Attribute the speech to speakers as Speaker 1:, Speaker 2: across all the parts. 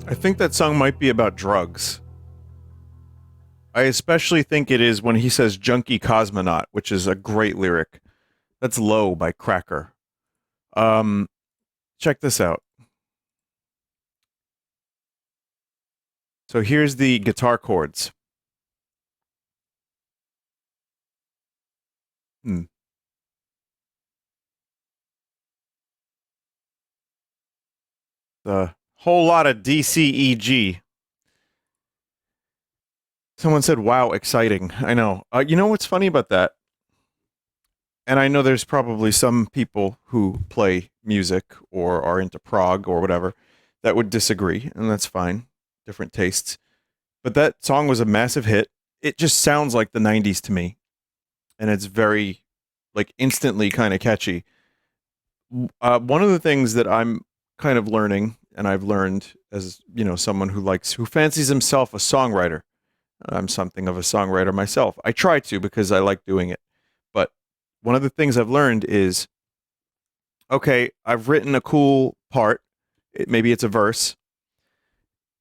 Speaker 1: I think that song might be about drugs. I especially think it is when he says junkie cosmonaut, which is a great lyric. That's Low by Cracker. Um, Check this out. So here's the guitar chords. Hmm. The whole lot of DCEG. Someone said, wow, exciting. I know. You know what's funny about that? And I know there's probably some people who play music or are into prog or whatever that would disagree, and that's fine. Different tastes. But that song was a massive hit. It just sounds like the 90s to me, and it's very, like, instantly kind of catchy. One of the things that I'm kind of learning, and I've learned as, someone who fancies himself a songwriter. I'm something of a songwriter myself. I try to because I like doing it. But one of the things I've learned is, okay, I've written a cool part. Maybe it's a verse.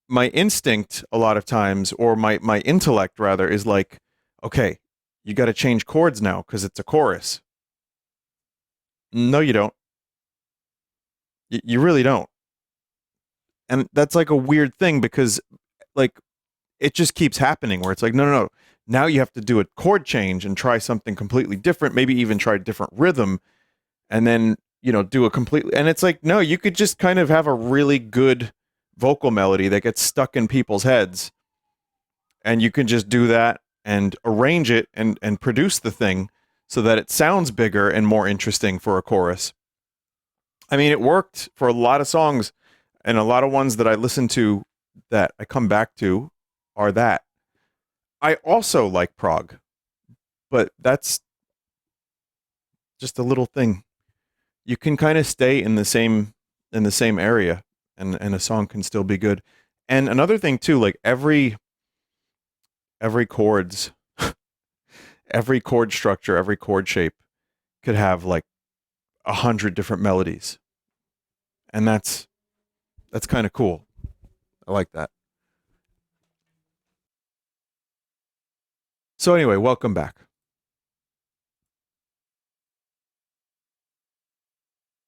Speaker 1: My instinct a lot of times, or my intellect rather, is like, okay, you got to change chords now because it's a chorus. No, you don't. You really don't. And that's like a weird thing because, like, it just keeps happening where it's like, no, no, no. Now you have to do a chord change and try something completely different, maybe even try a different rhythm, and then, do a completely. And it's like, no, you could just kind of have a really good vocal melody that gets stuck in people's heads, and you can just do that and arrange it and produce the thing so that it sounds bigger and more interesting for a chorus. I mean, it worked for a lot of songs, and a lot of ones that I listen to that I come back to are that. I also like prog, but that's just a little thing. You can kind of stay in the same area, and a song can still be good. And another thing too, like every chords, every chord structure, every chord shape could have like 100 different melodies, and that's kind of cool. I like that. So anyway, welcome back.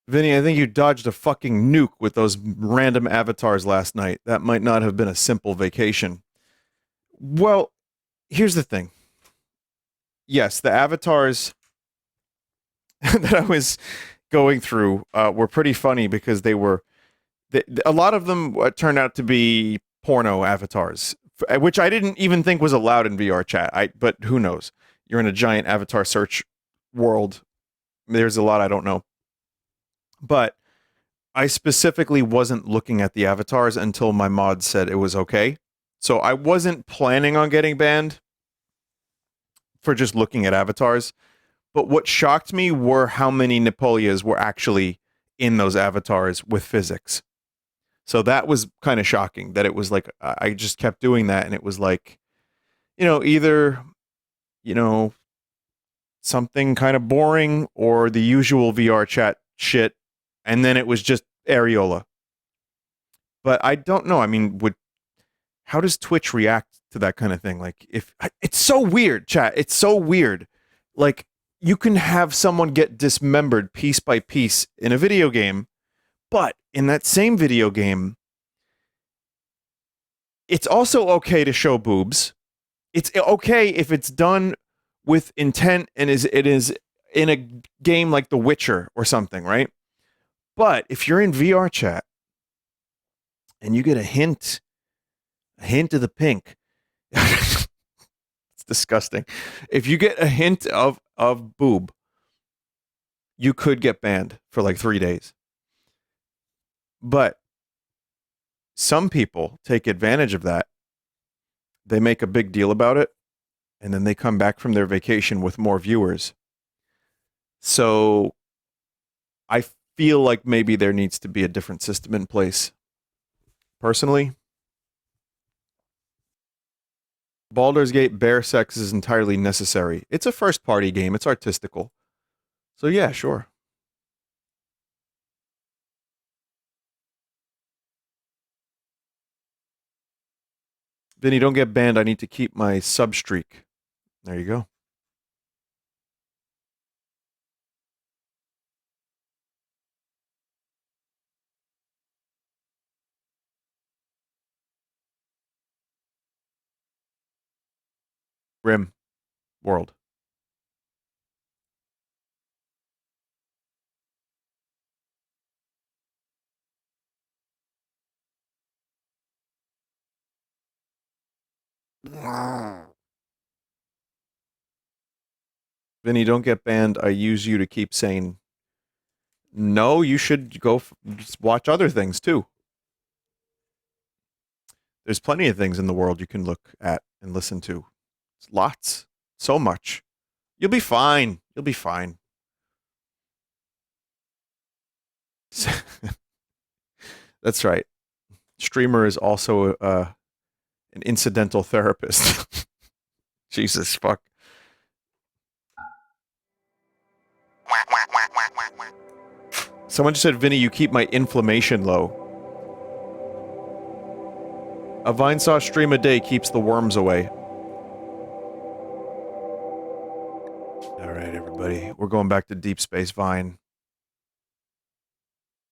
Speaker 1: Vinny, I think you dodged a fucking nuke with those random avatars last night. That might not have been a simple vacation. Well, here's the thing. Yes, the avatars that I was going through were pretty funny because a lot of them turned out to be porno avatars, which I didn't even think was allowed in VR chat. But who knows? You're in a giant avatar search world. There's a lot I don't know. But I specifically wasn't looking at the avatars until my mod said it was okay. So I wasn't planning on getting banned for just looking at avatars. But what shocked me were how many Napoleons were actually in those avatars with physics. So that was kind of shocking that it was like I just kept doing that, and it was like, either, you know, something kind of boring or the usual VR chat shit, and then it was just areola. But I don't know. I mean, would how does Twitch react to that kind of thing? Like, if it's so weird, chat, it's so weird. Like, you can have someone get dismembered piece by piece in a video game, but in that same video game, it's also okay to show boobs. It's okay if it's done with intent and it is in a game like The Witcher or something, right? But if you're in VR chat and you get a hint of the pink, it's disgusting. If you get a hint of boob, you could get banned for like 3 days. But some people take advantage of that. They make a big deal about it, and then they come back from their vacation with more viewers. So I feel like maybe there needs to be a different system in place. Personally, Baldur's Gate bare sex is entirely necessary. It's a first party game, it's artistical. So yeah, sure. Vinny, don't get banned. I need to keep my sub streak. There you go. Rim world. Vinny, don't get banned. I use you to keep sane. No, you should just watch other things too. There's plenty of things in the world you can look at and listen to. Lots. So much. You'll be fine. You'll be fine. That's right. Streamer is also an incidental therapist. Jesus fuck. Someone just said, Vinny, you keep my inflammation low. A Vinesauce stream a day keeps the worms away. All right, everybody. We're going back to Deep Space Vine.